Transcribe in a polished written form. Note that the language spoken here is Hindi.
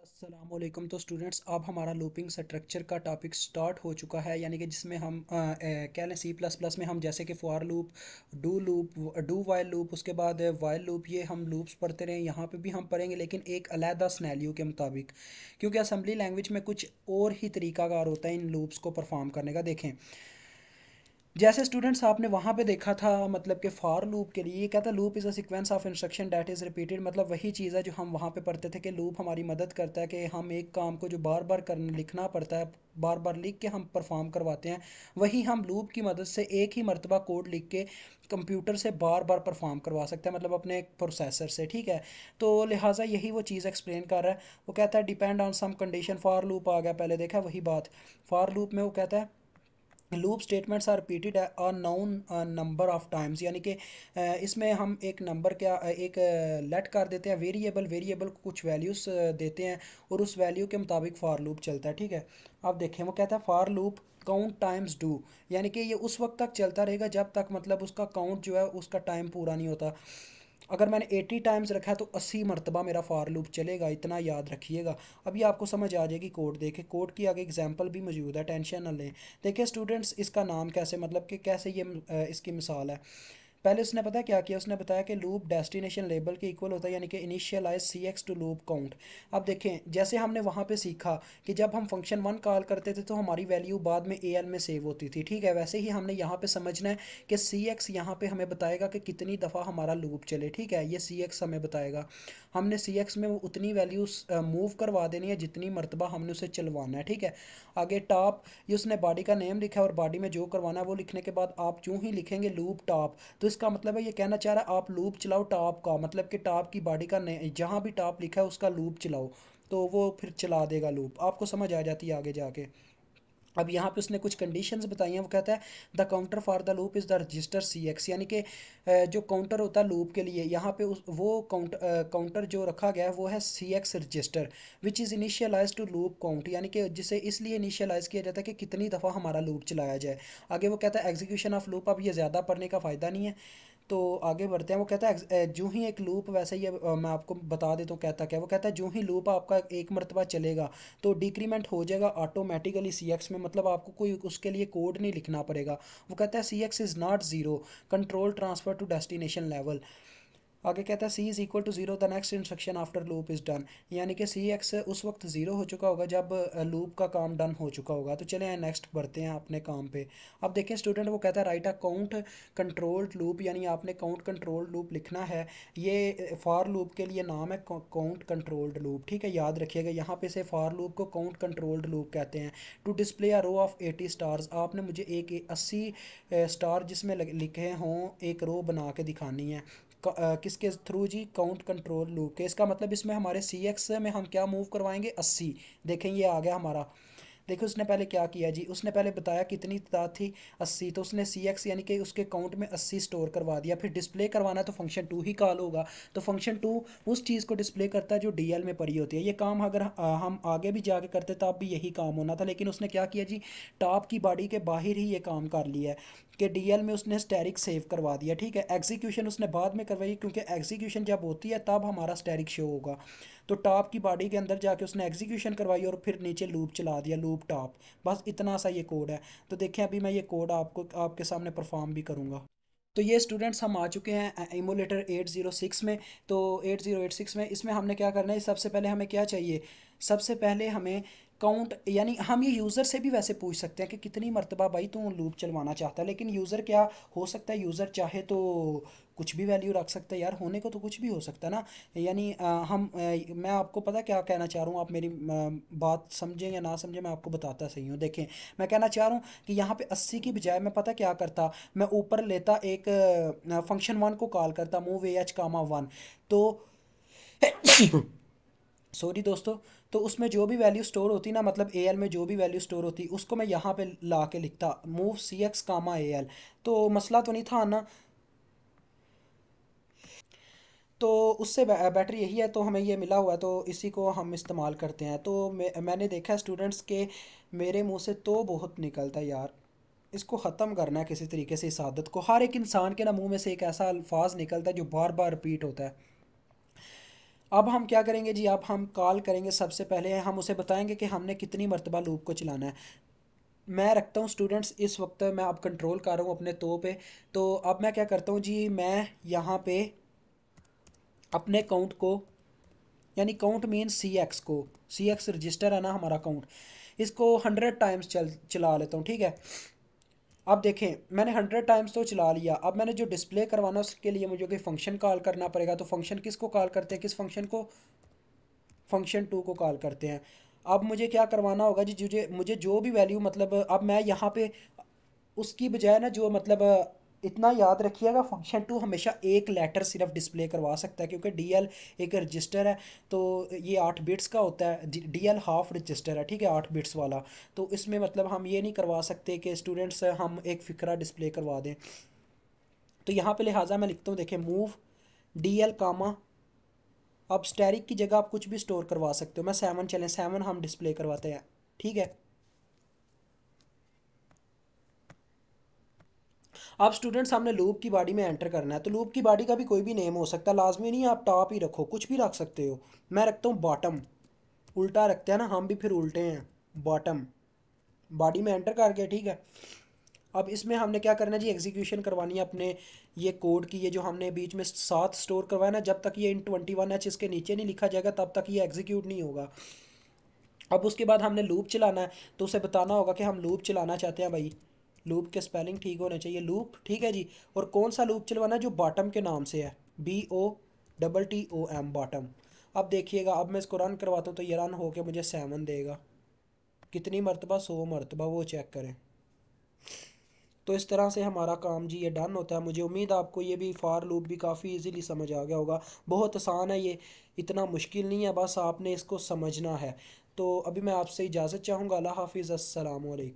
अस्सलामुअलैकुम। तो स्टूडेंट्स, अब हमारा लूपिंग स्ट्रक्चर का टॉपिक स्टार्ट हो चुका है, यानी कि जिसमें हम कह लें सी प्लस प्लस में हम जैसे कि for loop, do while loop, उसके बाद वाइल लूप, ये हम लूप्स पढ़ते रहे। यहाँ पे भी हम पढ़ेंगे, लेकिन एक अलहदा सिनेरियो के मुताबिक, क्योंकि असेंबली लैंग्वेज में कुछ और ही तरीकाकार होता है इन लूप्स को परफॉर्म करने का। देखें, जैसे स्टूडेंट्स आपने वहाँ पे देखा था, मतलब कि फॉर लूप के लिए ये कहता है loop is a sequence of instruction that is repeated. मतलब वही चीज़ है जो हम वहाँ पे पढ़ते थे कि लूप हमारी मदद करता है कि हम एक काम को जो बार बार करना लिखना पड़ता है, बार बार लिख के हम परफॉर्म करवाते हैं, वही हम लूप की मदद से एक ही मरतबा कोड लिख के कंप्यूटर से बार बार परफॉर्म करवा सकते हैं, मतलब अपने प्रोसेसर से। ठीक है, तो लिहाजा यही वो चीज़ एक्सप्लेन कर रहा है। वो कहता है depend on some condition. For loop आ गया, पहले देखा वही बात। फॉर लूप में वो कहता है loop statements are repeated a known number of times, यानी कि इसमें हम एक नंबर क्या एक लेट कर देते हैं, वेरिएबल को कुछ वैल्यूज देते हैं, और उस वैल्यू के मुताबिक फॉर लूप चलता है। ठीक है, अब देखें, वो कहता है for loop count times do, यानी कि ये उस वक्त तक चलता रहेगा जब तक मतलब उसका काउंट जो है उसका टाइम पूरा नहीं होता। अगर मैंने 80 टाइम्स रखा है तो 80 मरतबा मेरा फॉर लूप चलेगा, इतना याद रखिएगा। अभी आपको समझ आ जाएगी कोड देखे, कोड की आगे एग्जांपल भी मौजूद है, टेंशन ना लें। देखिए स्टूडेंट्स, इसका नाम कैसे, मतलब कि कैसे ये इसकी मिसाल है। पहले उसने पता क्या किया, उसने बताया कि लूप डेस्टिनेशन लेबल के इक्वल होता है, यानी कि initialise C X to loop count. अब देखें, जैसे हमने वहाँ पे सीखा कि जब हम फंक्शन वन कॉल करते थे तो हमारी वैल्यू बाद में ए एल में सेव होती थी। ठीक है, वैसे ही हमने यहाँ पे समझना है कि सी एक्स यहाँ पे हमें बताएगा कि कितनी दफ़ा हमारा लूप चले। ठीक है, ये सी एक्स हमें बताएगा। हमने सी एक्स में उतनी वैल्यूज मूव करवा देनी है जितनी मरतबा हमने उसे चलवाना है। ठीक है, आगे टॉप, ये उसने बॉडी का नेम लिखा है, और बॉडी में जो करवाना है वो लिखने के बाद आप यूं ही लिखेंगे लूप टॉप। तो इसका मतलब है ये कहना चाह रहा है आप लूप चलाओ टॉप का, मतलब कि टॉप की बॉडी का जहाँ भी टॉप लिखा है उसका लूप चलाओ, तो वो फिर चला देगा लूप। आपको समझ आ जाती है आगे जाके। अब यहाँ पे उसने कुछ कंडीशंस बताई हैं। वो कहता है the counter for the loop is the register C X, यानी कि जो काउंटर होता है लूप के लिए, यहाँ पे वो काउंटर जो रखा गया है वो है C X register, which is initialize to loop count, यानी कि जिसे इसलिए इनिशियलाइज किया जाता है कि कितनी दफ़ा हमारा लूप चलाया जाए। आगे वो कहता है एग्जीक्यूशन ऑफ लूप, अब ये ज़्यादा पढ़ने का फ़ायदा नहीं है, तो आगे बढ़ते हैं। वो कहता है जो ही एक लूप, वैसे ही मैं आपको बता देता हूँ कहता क्या। वो कहता है जो ही लूप आपका एक मरतबा चलेगा तो डिक्रीमेंट हो जाएगा ऑटोमेटिकली सी एक्स में, मतलब आपको कोई उसके लिए कोड नहीं लिखना पड़ेगा। वो कहता है C X is not zero, control transfer to destination level. आगे कहता है C is equal to zero the next instruction after loop is done, यानी कि सी एक्स उस वक्त ज़ीरो हो चुका होगा जब लूप का काम डन हो चुका होगा। तो चले नेक्स्ट बढ़ते हैं अपने काम पे। अब देखें स्टूडेंट, वो कहता है right a count controlled loop, यानी आपने काउंट कंट्रोल्ड लूप लिखना है। ये फॉर लूप के लिए नाम है काउंट कंट्रोल्ड लूप। ठीक है, याद रखिएगा, यहाँ पे से फॉर लूप को काउंट कंट्रोल्ड लूप कहते हैं। To display a row of 80 stars, आपने मुझे एक 80 स्टार जिसमें लिखे हों एक रो बना के दिखानी है। किसके थ्रू जी, काउंट कंट्रोल लूप के। इसका मतलब इसमें हमारे सी एक्स में हम क्या मूव करवाएंगे, 80। देखें ये आ गया हमारा। देखो उसने पहले क्या किया जी, उसने पहले बताया कितनी तादाद थी, 80, तो उसने सी एक्स यानी कि उसके काउंट में 80 स्टोर करवा दिया। फिर डिस्प्ले करवाना है तो फंक्शन टू ही कॉल होगा, तो फंक्शन टू उस चीज़ को डिस्प्ले करता है जो डी एल में पड़ी होती है। ये काम अगर हम आगे भी जाके करते तब भी यही काम होना था, लेकिन उसने क्या किया जी, टॉप की बॉडी के बाहर ही ये काम कर लिया है कि डीएल में उसने स्टैरिक सेव करवा दिया। ठीक है, एग्जीक्यूशन उसने बाद में करवाई, क्योंकि एग्जीक्यूशन जब होती है तब हमारा स्टैरिक शो होगा। तो टॉप की बॉडी के अंदर जाके उसने एग्जीक्यूशन करवाई और फिर नीचे लूप चला दिया, लूप टॉप। बस इतना सा ये कोड है। तो देखें अभी मैं ये कोड आपको आपके सामने परफॉर्म भी करूँगा। तो ये स्टूडेंट्स हम आ चुके हैं एमुलेटर 806 में। तो 8086 में इसमें हमने क्या करना है, सबसे पहले हमें क्या चाहिए, सबसे पहले हमें काउंट, यानी हम ये यूज़र से भी वैसे पूछ सकते हैं कि कितनी मरतबा भाई तू लूप चलवाना चाहता है, लेकिन यूज़र क्या हो सकता है, यूज़र चाहे तो कुछ भी वैल्यू रख सकता है यार, होने को तो कुछ भी हो सकता है ना। यानी मैं आपको पता क्या कहना चाह रहा हूँ, आप मेरी बात समझें या ना समझें, मैं आपको बताता सही हूँ। देखें, मैं कहना चाह रहा हूँ कि यहाँ पे 80 की बजाय मैं पता क्या करता, मैं ऊपर लेता एक फंक्शन वन को कॉल करता, move A H comma one. तो सॉरी दोस्तों, तो उसमें जो भी वैल्यू स्टोर होती ना, मतलब ए एल में जो भी वैल्यू स्टोर होती उसको मैं यहाँ पे ला के लिखता move C X comma A L. तो मसला तो नहीं था ना, तो उससे बेटर यही है, तो हमें ये मिला हुआ है तो इसी को हम इस्तेमाल करते हैं। तो मैंने देखा है स्टूडेंट्स के मेरे मुंह से तो बहुत निकलता है यार, इसको ख़त्म करना है किसी तरीके से, इस आदत को। हर एक इंसान के ना मुंह में से एक ऐसा अल्फाज निकलता है जो बार बार रिपीट होता है। अब हम क्या करेंगे जी, अब हम कॉल करेंगे। सबसे पहले हम उसे बताएंगे कि हमने कितनी मरतबा लूप को चलाना है। मैं रखता हूँ स्टूडेंट्स, इस वक्त मैं अब कंट्रोल कर रहा हूँ अपने तो पे। तो अब मैं क्या करता हूँ जी, मैं यहाँ पे अपने काउंट को, यानी काउंट मीन सी एक्स को, सी एक्स रजिस्टर है ना हमारा काउंट, इसको 100 टाइम्स चला लेता हूँ, ठीक है। अब देखें, मैंने 100 टाइम्स तो चला लिया। अब मैंने जो डिस्प्ले करवाना उसके लिए मुझे कोई फंक्शन कॉल करना पड़ेगा। तो फंक्शन किसको कॉल करते हैं, किस फंक्शन को, फंक्शन टू को कॉल करते हैं। अब मुझे क्या करवाना होगा जी, मुझे मुझे जो भी वैल्यू, मतलब अब मैं यहाँ पे उसकी बजाय ना, जो मतलब इतना याद रखिएगा, फंक्शन टू हमेशा एक लेटर सिर्फ डिस्प्ले करवा सकता है, क्योंकि डीएल एक रजिस्टर है। तो ये 8 बिट्स का होता है, डीएल हाफ रजिस्टर है, ठीक है, 8 बिट्स वाला। तो इसमें मतलब हम ये नहीं करवा सकते कि स्टूडेंट्स हम एक फ़िक्रा डिस्प्ले करवा दें। तो यहाँ पे लिहाजा मैं लिखता हूँ, देखें, मूव डीएल कामा, अब स्टैरिक की जगह आप कुछ भी स्टोर करवा सकते हो। मैं 7 चलें, 7 हम डिस्प्ले करवाते हैं, ठीक है। अब स्टूडेंट्स हमने लूप की बॉडी में एंटर करना है। तो लूप की बॉडी का भी कोई भी नेम हो सकता है, लाजमी नहीं है आप टॉप ही रखो, कुछ भी रख सकते हो। मैं रखता हूँ बॉटम, उल्टा रखते हैं ना, हम भी फिर उल्टे हैं, बॉटम। बॉडी में एंटर कर गया, ठीक है। अब इसमें हमने क्या करना है जी, एग्जीक्यूशन करवानी है अपने ये कोड की। ये जो हमने बीच में 7 स्टोर करवाया ना, जब तक ये इन 21H इसके नीचे नहीं लिखा जाएगा तब तक ये एग्जीक्यूट नहीं होगा। अब उसके बाद हमने लूप चलाना है। तो उसे बताना होगा कि हम लूप चलाना चाहते हैं भाई। लूप के स्पेलिंग ठीक होने चाहिए, लूप, ठीक है जी। और कौन सा लूप चलवाना है, जो बॉटम के नाम से है, BOTTOM, बॉटम। अब देखिएगा, अब मैं इसको रन करवाता हूँ तो ये रन होके मुझे 7 देगा। कितनी मरतबा, 100 मरतबा, वो चेक करें। तो इस तरह से हमारा काम जी ये डन होता है। मुझे उम्मीद है आपको ये भी फार लूप भी काफ़ी इजीली समझ आ गया होगा। बहुत आसान है ये, इतना मुश्किल नहीं है, बस आपने इसको समझना है। तो अभी मैं आपसे इजाज़त चाहूँगा। अल्लाह हाफिज़, अस्सलाम वालेकुम।